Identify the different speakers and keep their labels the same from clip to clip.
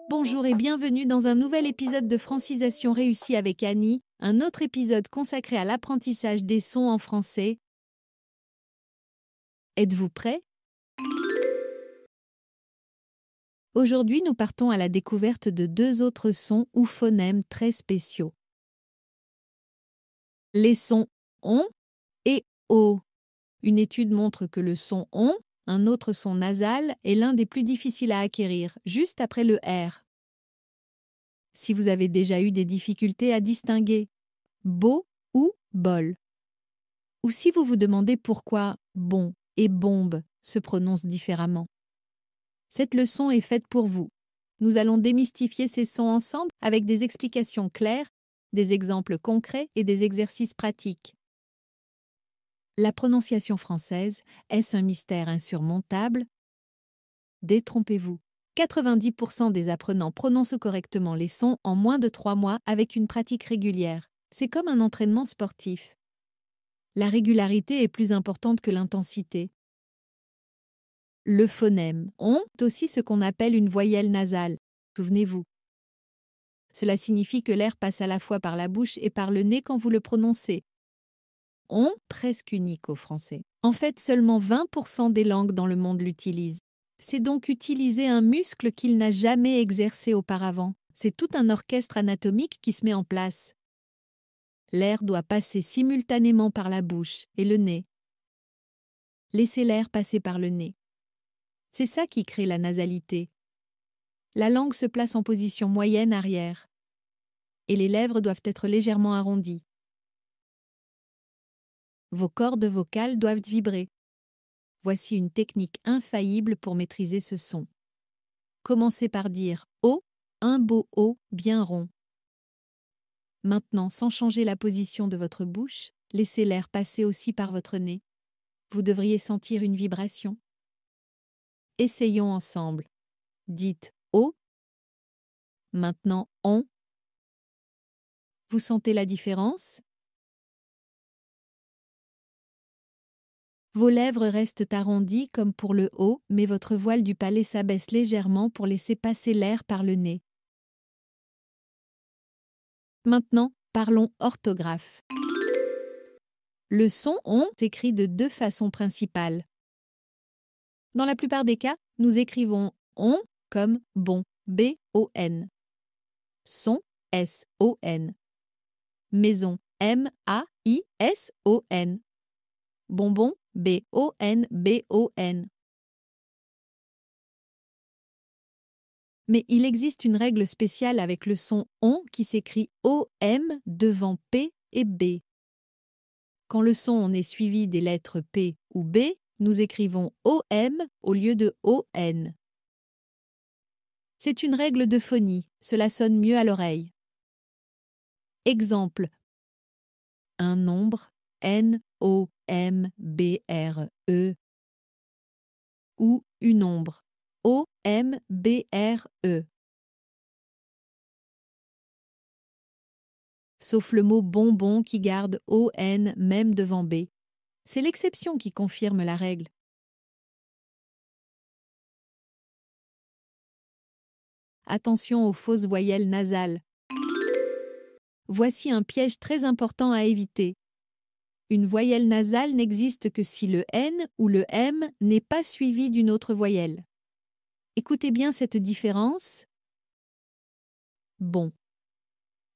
Speaker 1: Bonjour et bienvenue dans un nouvel épisode de Francisation réussie avec Annie, un autre épisode consacré à l'apprentissage des sons en français. Êtes-vous prêts? Aujourd'hui, nous partons à la découverte de deux autres sons ou phonèmes très spéciaux. Les sons ON et O. Une étude montre que le son ON, un autre son nasal, est l'un des plus difficiles à acquérir, juste après le R. Si vous avez déjà eu des difficultés à distinguer beau ou bol, ou si vous vous demandez pourquoi bon et bombe se prononcent différemment. Cette leçon est faite pour vous. Nous allons démystifier ces sons ensemble avec des explications claires, des exemples concrets et des exercices pratiques. La prononciation française, est-ce un mystère insurmontable? Détrompez-vous. 90% des apprenants prononcent correctement les sons en moins de 3 mois avec une pratique régulière. C'est comme un entraînement sportif. La régularité est plus importante que l'intensité. Le phonème ON est aussi ce qu'on appelle une voyelle nasale. Souvenez-vous. Cela signifie que l'air passe à la fois par la bouche et par le nez quand vous le prononcez. ON, presque unique au français. En fait, seulement 20% des langues dans le monde l'utilisent. C'est donc utiliser un muscle qu'il n'a jamais exercé auparavant. C'est tout un orchestre anatomique qui se met en place. L'air doit passer simultanément par la bouche et le nez. Laissez l'air passer par le nez. C'est ça qui crée la nasalité. La langue se place en position moyenne arrière et les lèvres doivent être légèrement arrondies. Vos cordes vocales doivent vibrer. Voici une technique infaillible pour maîtriser ce son. Commencez par dire « O », un beau « O » bien rond. Maintenant, sans changer la position de votre bouche, laissez l'air passer aussi par votre nez. Vous devriez sentir une vibration. Essayons ensemble. Dites « O ». Maintenant « ON ». Vous sentez la différence? Vos lèvres restent arrondies comme pour le O, mais votre voile du palais s'abaisse légèrement pour laisser passer l'air par le nez. Maintenant, parlons orthographe. Le son ON s'écrit de deux façons principales. Dans la plupart des cas, nous écrivons ON comme bon, B-O-N. Son, S-O-N. Maison, M-A-I-S-O-N. Bonbon, B-O-N-B-O-N. Mais il existe une règle spéciale avec le son ON qui s'écrit O-M devant P et B. Quand le son ON est suivi des lettres P ou B, nous écrivons O-M au lieu de O-N. C'est une règle de phonie, cela sonne mieux à l'oreille. Exemple. Un nombre, N-O-M-B-R-E, ou une ombre, O-M-B-R-E. Sauf le mot bonbon qui garde O-N même devant B. C'est l'exception qui confirme la règle. Attention aux fausses voyelles nasales. Voici un piège très important à éviter. Une voyelle nasale n'existe que si le N ou le M n'est pas suivi d'une autre voyelle. Écoutez bien cette différence. Bon.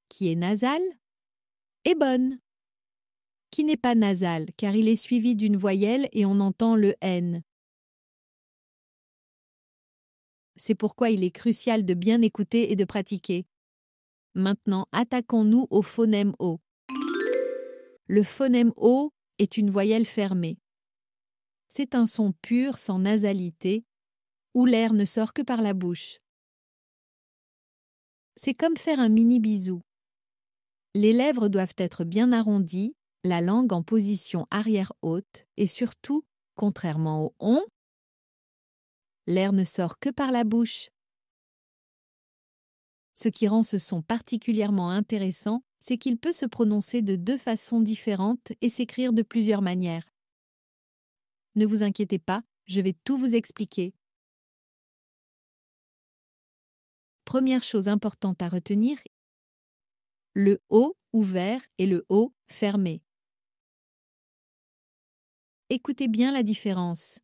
Speaker 1: Qui est nasal, est bonne. Qui n'est pas nasal, car il est suivi d'une voyelle et on entend le N. C'est pourquoi il est crucial de bien écouter et de pratiquer. Maintenant, attaquons-nous au phonème O. Le phonème O est une voyelle fermée. C'est un son pur sans nasalité, où l'air ne sort que par la bouche. C'est comme faire un mini bisou. Les lèvres doivent être bien arrondies, la langue en position arrière haute et surtout, contrairement au ON, l'air ne sort que par la bouche. Ce qui rend ce son particulièrement intéressant, c'est qu'il peut se prononcer de 2 façons différentes et s'écrire de plusieurs manières. Ne vous inquiétez pas, je vais tout vous expliquer. Première chose importante à retenir, le O ouvert et le O fermé. Écoutez bien la différence.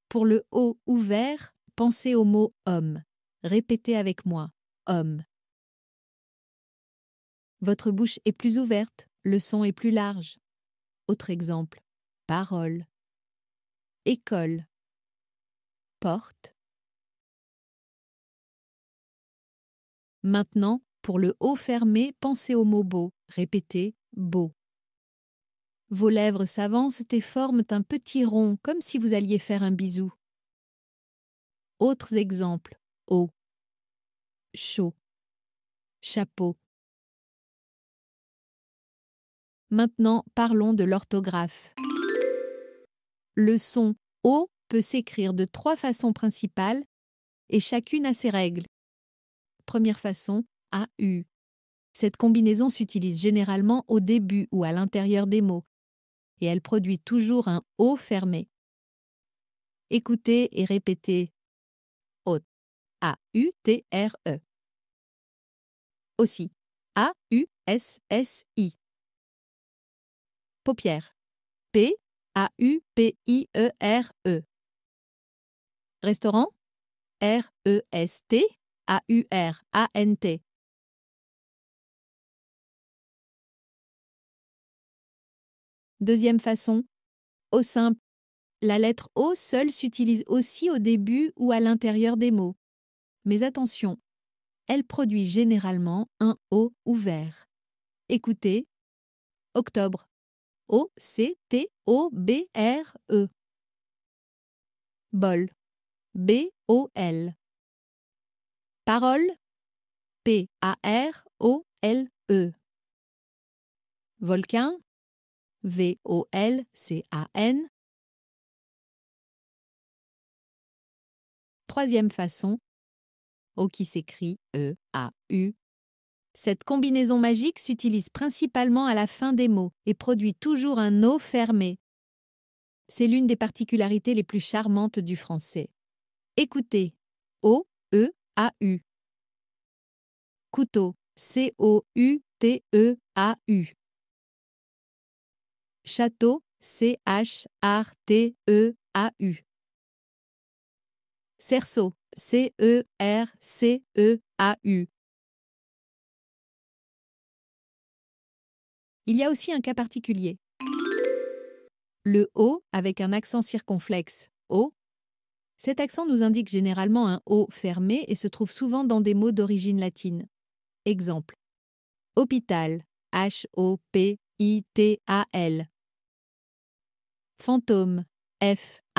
Speaker 1: Pour le O ouvert, pensez au mot homme. Répétez avec moi, homme. Votre bouche est plus ouverte, le son est plus large. Autre exemple, parole, école, porte. Maintenant, pour le O fermé, pensez au mot beau. Répétez, beau. Vos lèvres s'avancent et forment un petit rond, comme si vous alliez faire un bisou. Autres exemples, haut, chaud, chapeau. Maintenant, parlons de l'orthographe. Le son O peut s'écrire de 3 façons principales et chacune a ses règles. Première façon, AU. Cette combinaison s'utilise généralement au début ou à l'intérieur des mots et elle produit toujours un O fermé. Écoutez et répétez OT, A-U-T-R-E. Aussi, A-U-S-S-I. Paupières, P-A-U-P-I-E-R-E. Restaurant, R-E-S-T-A-U-R-A-N-T. Deuxième façon, O simple. La lettre O seule s'utilise aussi au début ou à l'intérieur des mots. Mais attention, elle produit généralement un O ouvert. Écoutez, octobre, O-C-T-O-B-R-E. Bol, B-O-L. Parole, P-A-R-O-L-E. Volcan, V-O-L-C-A-N. Troisième façon, O qui s'écrit E-A-U. Cette combinaison magique s'utilise principalement à la fin des mots et produit toujours un O fermé. C'est l'une des particularités les plus charmantes du français. Écoutez, O-E-A-U. Couteau, C-O-U-T-E-A-U. Château, C-H-A-R-T-E-A-U. Cerceau, C-E-R-C-E-A-U. Il y a aussi un cas particulier. Le O avec un accent circonflexe, O. Cet accent nous indique généralement un O fermé et se trouve souvent dans des mots d'origine latine. Exemple. Hôpital, H-O-P-I-T-A-L. Fantôme, F-A-N-T-O-M-E.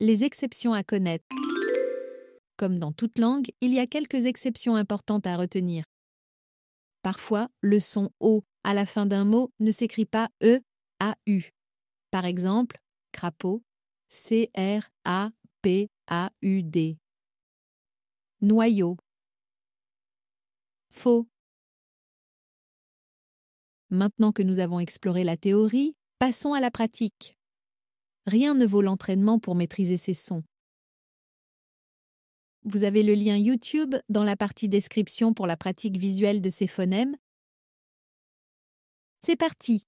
Speaker 1: Les exceptions à connaître. Comme dans toute langue, il y a quelques exceptions importantes à retenir. Parfois, le son O à la fin d'un mot ne s'écrit pas E-A-U. Par exemple, crapaud, C-R-A-P-A-U-D. Noyau. Faux. Maintenant que nous avons exploré la théorie, passons à la pratique. Rien ne vaut l'entraînement pour maîtriser ces sons. Vous avez le lien YouTube dans la partie description pour la pratique visuelle de ces phonèmes. C'est parti!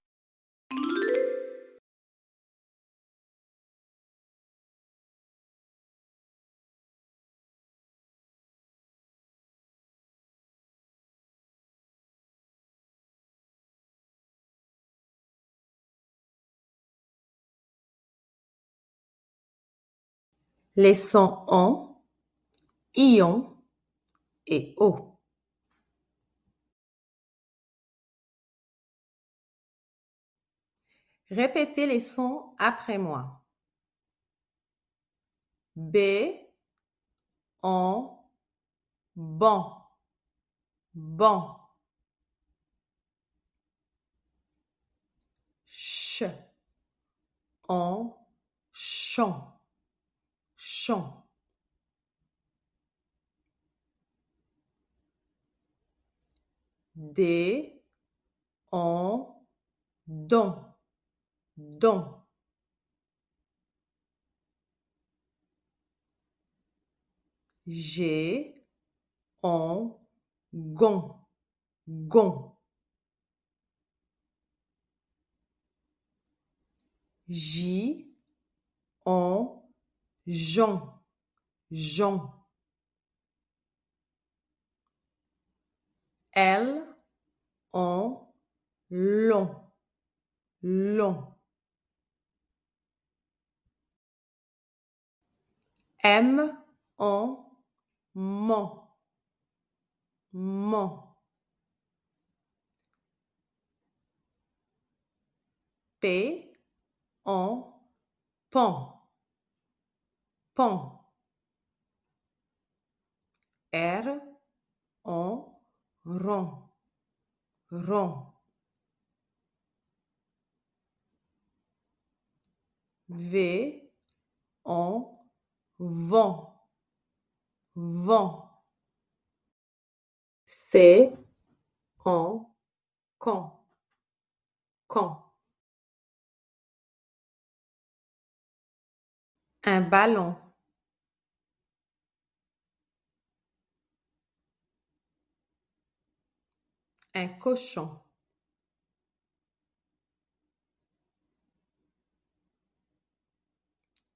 Speaker 2: Les sons ON, ION et O. Répétez les sons après moi. B, on, bon, bon. Ch, on, chon, chon. D, on, don, don. G, on, gon, gon. J, on, jon, jon. L, on, long, long. M, on, mon, mon. P, on, pont, pont. R, on, rond, rond. V, on, vent, vent. C, on, con, con. Un ballon. Un cochon.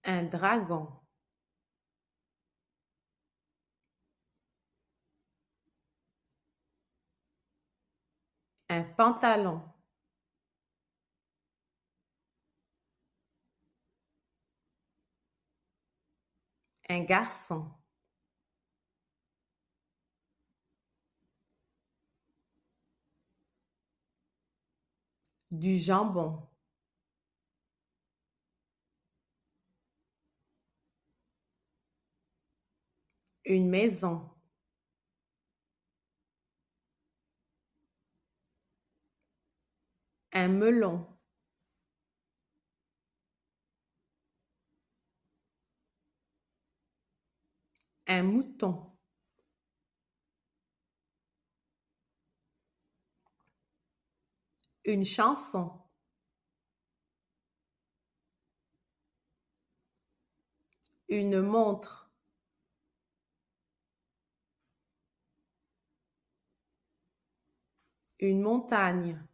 Speaker 2: Un dragon. Un pantalon. Un garçon. Du jambon. Une maison. Un melon. Un mouton. Une chanson. Une montre. Une montagne.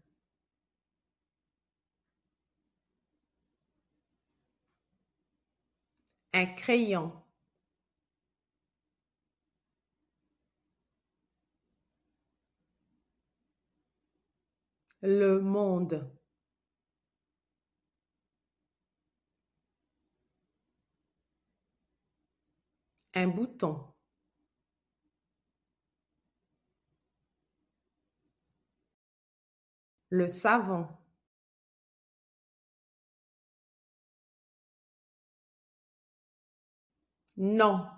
Speaker 2: Un crayon. Le monde. Un bouton. Le savon. Non.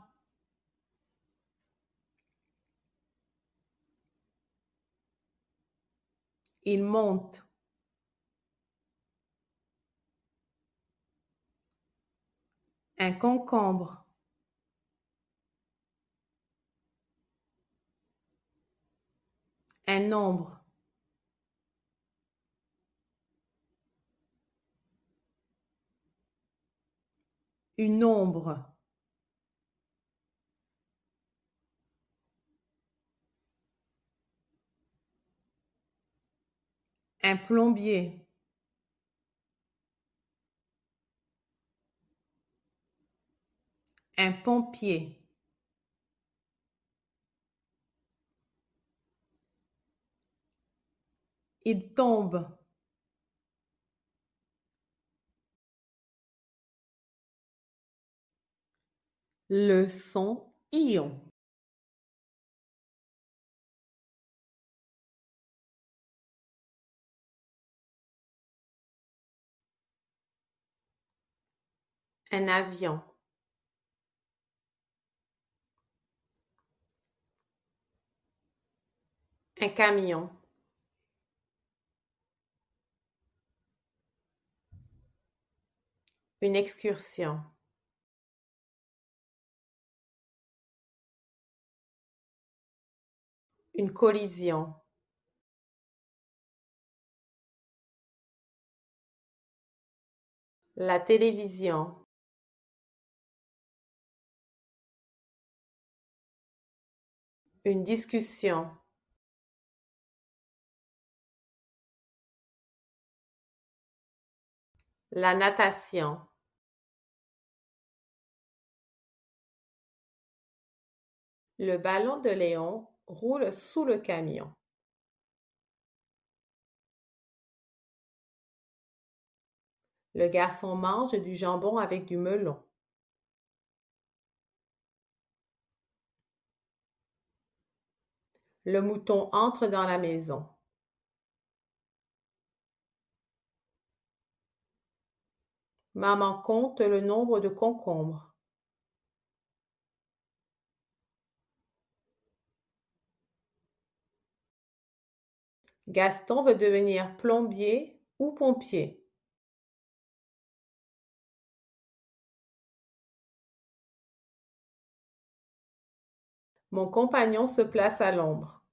Speaker 2: Il monte. Un concombre. Un nombre. Une ombre. Un plombier. Un pompier. Il tombe. Le son ion. Un avion. Un camion. Une excursion. Une collision. la télévision, une discussion, la natation, le ballon de Léon roule sous le camion. Le garçon mange du jambon avec du melon. Le mouton entre dans la maison. Maman compte le nombre de concombres. Gaston veut devenir plombier ou pompier. Mon compagnon se place à l'ombre.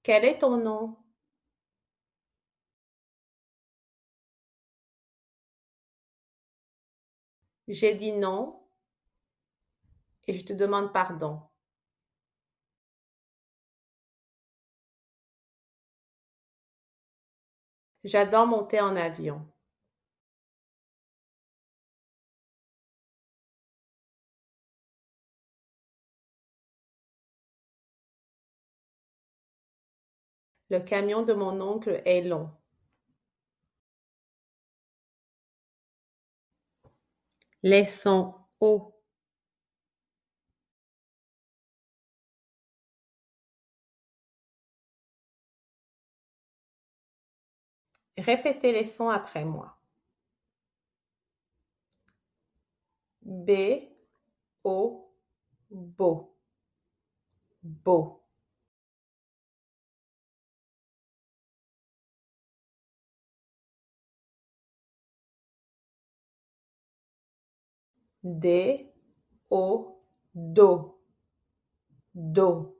Speaker 2: Quel est ton nom? J'ai dit non et je te demande pardon. J'adore monter en avion. Le camion de mon oncle est long. Les sons O. Répétez les sons après moi. B, O, beau, beau. D, O, do, do.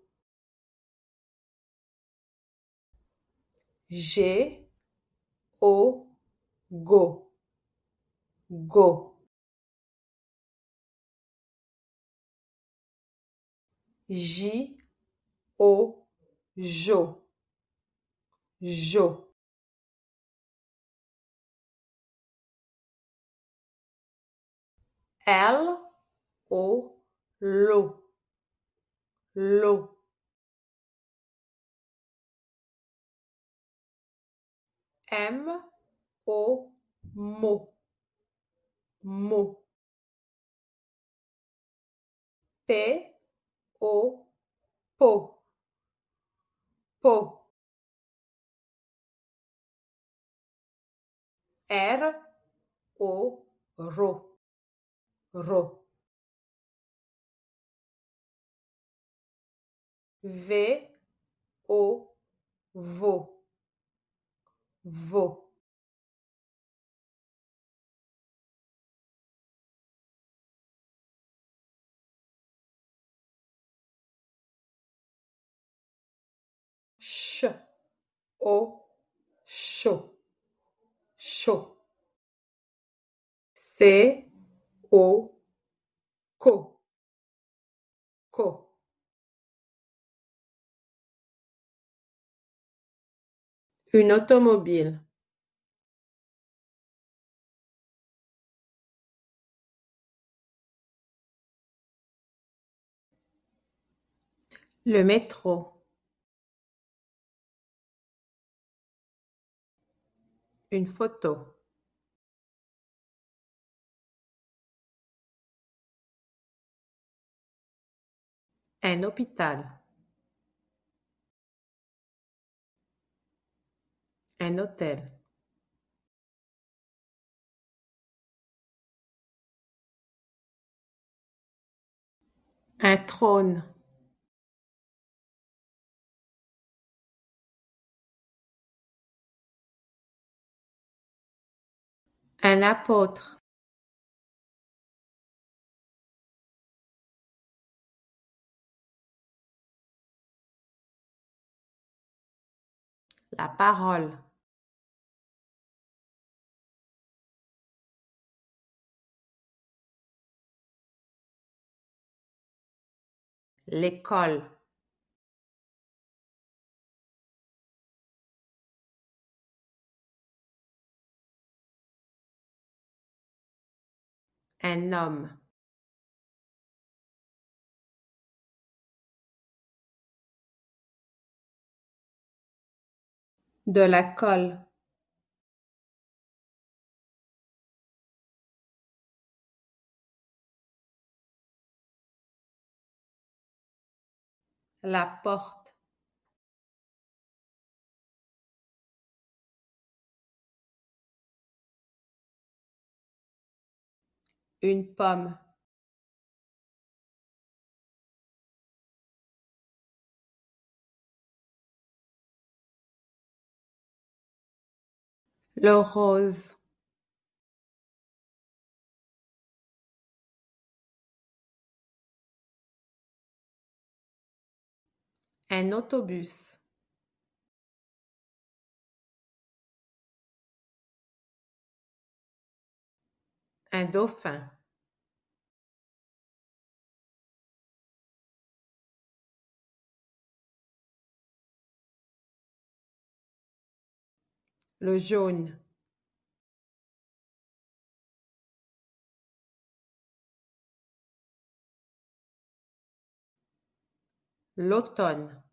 Speaker 2: G, O, go, go. J, O, jo, jo. L, O, lo, lo. M, O, mo, mo. P, O, po, po. R, O, ro, ro. V, O, vo, vo. Ch, O, chaud, chaud. C, O, co, co. Une automobile. Le métro. Une photo. Un hôpital. Un hôtel. Un trône. Un apôtre. la parole, l'école, un homme, de la colle, la porte, une pomme, le rose, un autobus, un dauphin, le jaune, l'automne,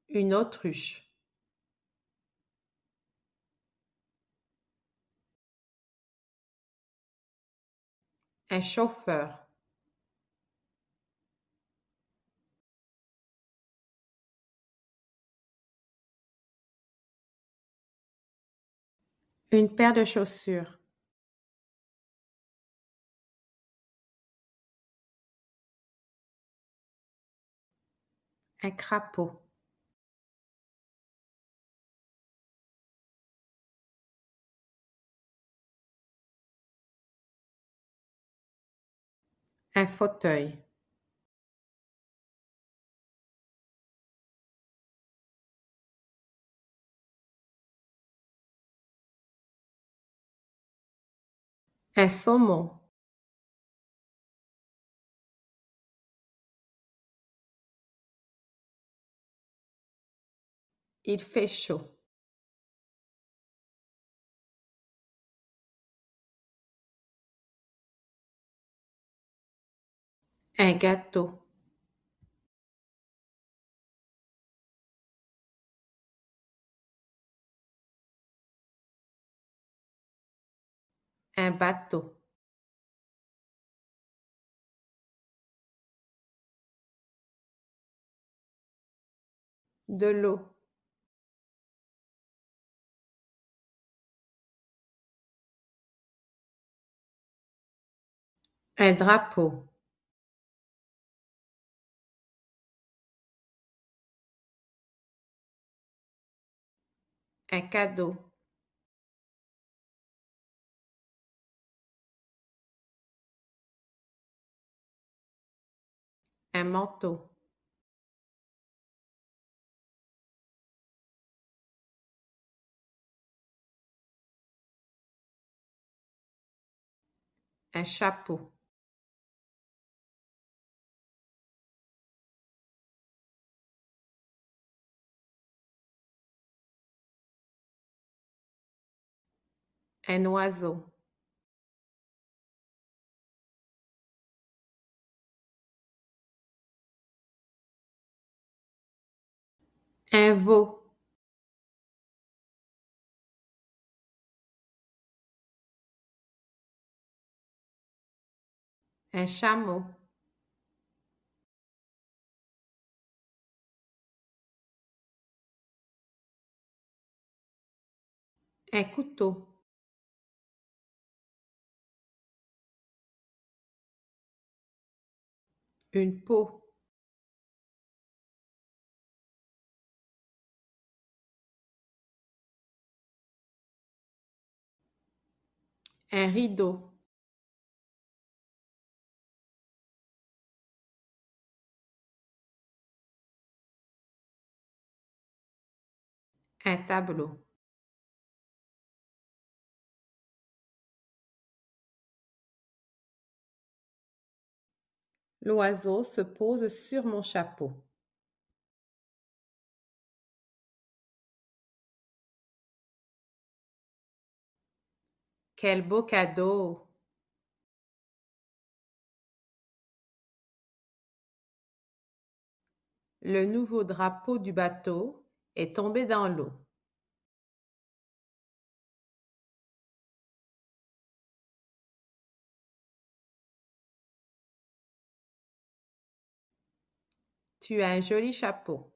Speaker 2: une autruche, un chauffeur, une paire de chaussures, un crapaud, un fauteuil, un saumon, il fait chaud, un gâteau, un bateau, de l'eau, un drapeau, un cadeau, un manteau, un chapeau, un oiseau, un veau, un chameau, un couteau, une peau, un rideau, Un tableau. L'oiseau se pose sur mon chapeau. Quel beau cadeau! Le nouveau drapeau du bateau est tombé dans l'eau. Tu as un joli chapeau.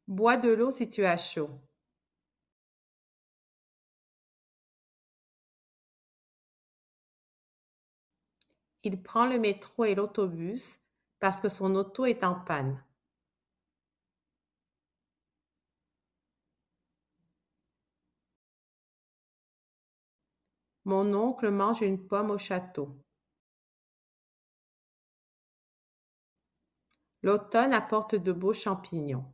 Speaker 2: Bois de l'eau si tu as chaud. Il prend le métro et l'autobus parce que son auto est en panne. Mon oncle mange une pomme au château. L'automne apporte de beaux champignons.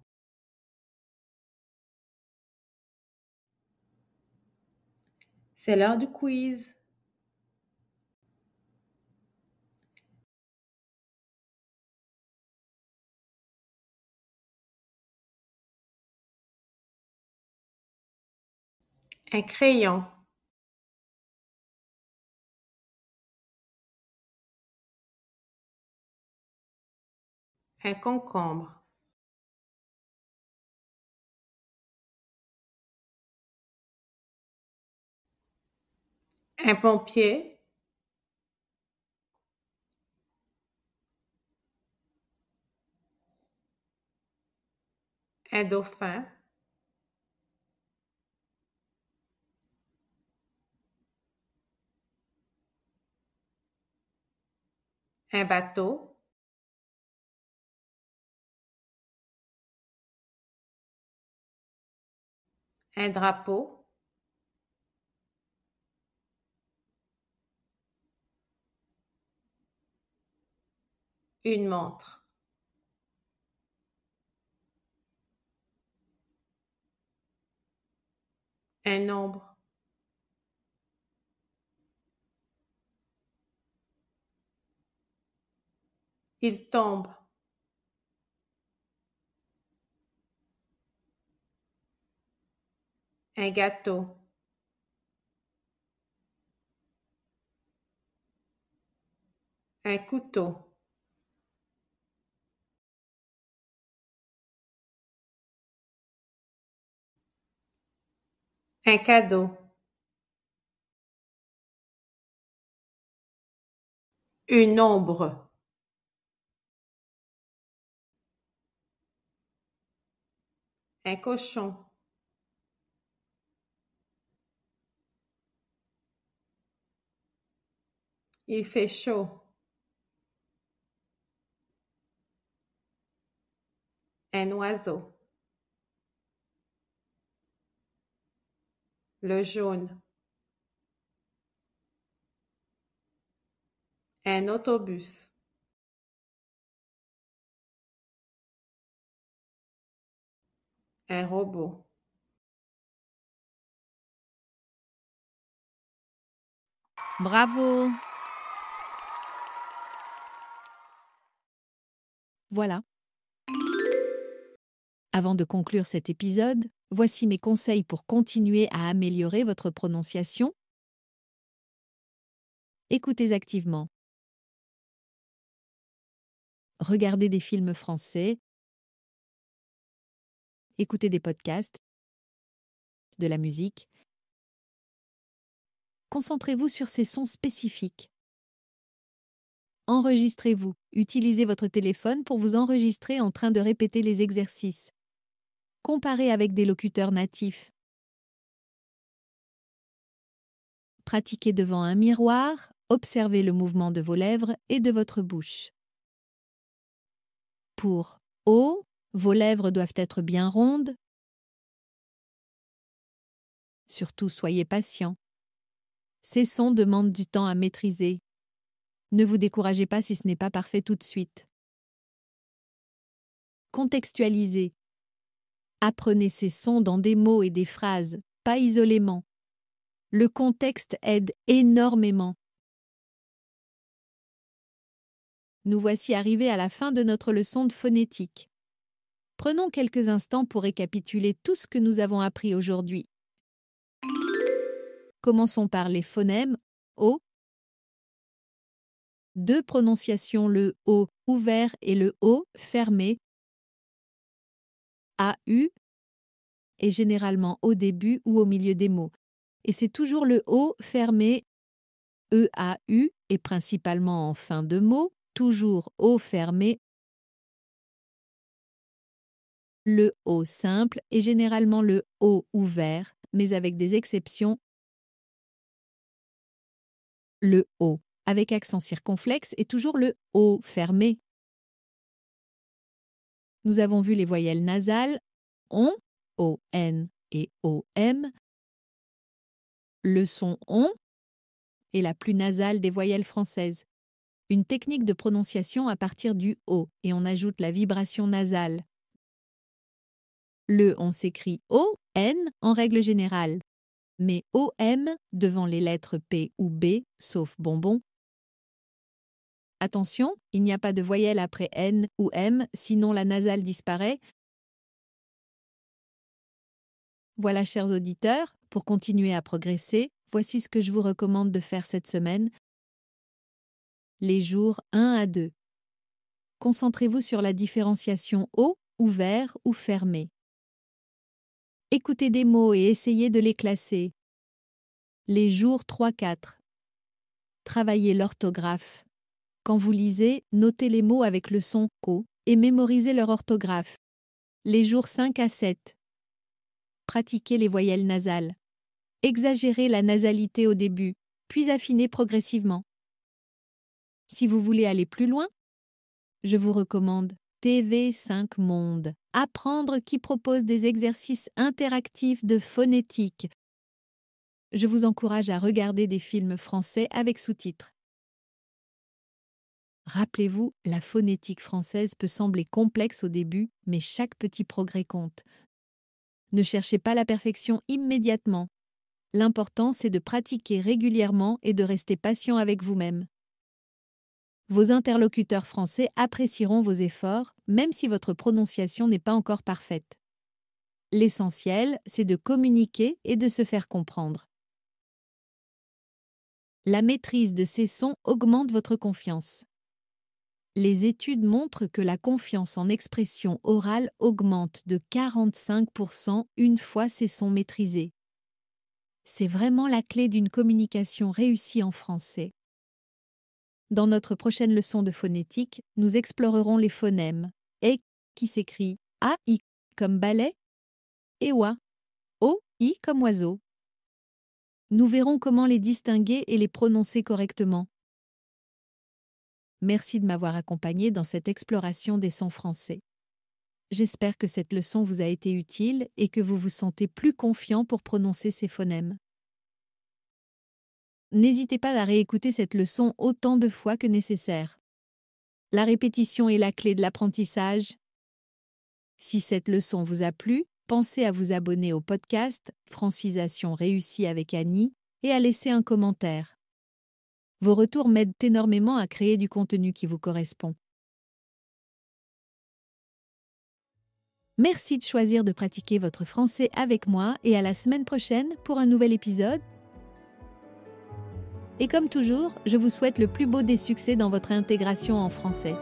Speaker 2: C'est l'heure du quiz. Un crayon. Un concombre. Un pompier. Un dauphin. Un bateau. Un drapeau. Une montre. Un nombre. Il tombe. Un gâteau. Un couteau. Un cadeau. Une ombre. Un cochon. Il fait chaud. Un oiseau. Le jaune. Un autobus. Un robot.
Speaker 1: Bravo! Voilà. Avant de conclure cet épisode, voici mes conseils pour continuer à améliorer votre prononciation. Écoutez activement. Regardez des films français. Écoutez des podcasts, de la musique. Concentrez-vous sur ces sons spécifiques. Enregistrez-vous. Utilisez votre téléphone pour vous enregistrer en train de répéter les exercices. Comparez avec des locuteurs natifs. Pratiquez devant un miroir, observez le mouvement de vos lèvres et de votre bouche. Pour O, vos lèvres doivent être bien rondes. Surtout, soyez patient. Ces sons demandent du temps à maîtriser. Ne vous découragez pas si ce n'est pas parfait tout de suite. Contextualisez. Apprenez ces sons dans des mots et des phrases, pas isolément. Le contexte aide énormément. Nous voici arrivés à la fin de notre leçon de phonétique. Prenons quelques instants pour récapituler tout ce que nous avons appris aujourd'hui. Commençons par les phonèmes O. 2 prononciations, le O ouvert et le O fermé. AU est généralement au début ou au milieu des mots. Et c'est toujours le O fermé, EAU, et principalement en fin de mot, toujours O fermé. Le O simple est généralement le O ouvert, mais avec des exceptions. Le O avec accent circonflexe est toujours le O fermé. Nous avons vu les voyelles nasales ON, O-N et O-M. Le son ON est la plus nasale des voyelles françaises. Une technique de prononciation à partir du O et on ajoute la vibration nasale. Le on s'écrit O-N en règle générale, mais O-M devant les lettres P ou B, sauf bonbon. Attention, il n'y a pas de voyelle après N ou M, sinon la nasale disparaît. Voilà, chers auditeurs, pour continuer à progresser, voici ce que je vous recommande de faire cette semaine. Les jours 1 à 2. Concentrez-vous sur la différenciation O, ouvert ou fermé. Écoutez des mots et essayez de les classer. Les jours 3-4. Travaillez l'orthographe. Quand vous lisez, notez les mots avec le son O et mémorisez leur orthographe. Les jours 5 à 7. Pratiquez les voyelles nasales. Exagérez la nasalité au début, puis affinez progressivement. Si vous voulez aller plus loin, je vous recommande TV5 Monde, Apprendre qui propose des exercices interactifs de phonétique. Je vous encourage à regarder des films français avec sous-titres. Rappelez-vous, la phonétique française peut sembler complexe au début, mais chaque petit progrès compte. Ne cherchez pas la perfection immédiatement. L'important, c'est de pratiquer régulièrement et de rester patient avec vous-même. Vos interlocuteurs français apprécieront vos efforts, même si votre prononciation n'est pas encore parfaite. L'essentiel, c'est de communiquer et de se faire comprendre. La maîtrise de ces sons augmente votre confiance. Les études montrent que la confiance en expression orale augmente de 45% une fois ces sons maîtrisés. C'est vraiment la clé d'une communication réussie en français. Dans notre prochaine leçon de phonétique, nous explorerons les phonèmes E qui s'écrit A-I comme balai et Oa, O-I comme oiseau. Nous verrons comment les distinguer et les prononcer correctement. Merci de m'avoir accompagné dans cette exploration des sons français. J'espère que cette leçon vous a été utile et que vous vous sentez plus confiant pour prononcer ces phonèmes. N'hésitez pas à réécouter cette leçon autant de fois que nécessaire. La répétition est la clé de l'apprentissage. Si cette leçon vous a plu, pensez à vous abonner au podcast Francisation réussie avec Annie et à laisser un commentaire. Vos retours m'aident énormément à créer du contenu qui vous correspond. Merci de choisir de pratiquer votre français avec moi et à la semaine prochaine pour un nouvel épisode. Et comme toujours, je vous souhaite le plus beau des succès dans votre intégration en français.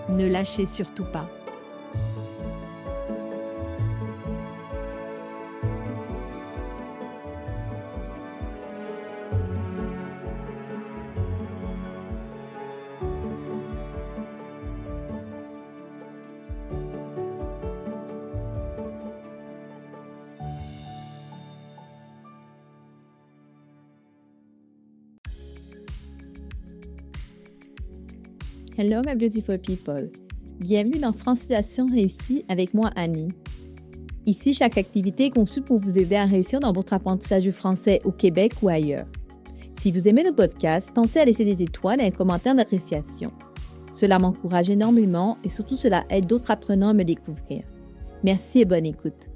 Speaker 1: Ne lâchez surtout pas.
Speaker 3: Hello my beautiful people! Bienvenue dans Francisation réussie avec moi Annie. Ici, chaque activité est conçue pour vous aider à réussir dans votre apprentissage du français au Québec ou ailleurs. Si vous aimez le podcast, pensez à laisser des étoiles et un commentaire d'appréciation. Cela m'encourage énormément et surtout cela aide d'autres apprenants à me découvrir. Merci et bonne écoute.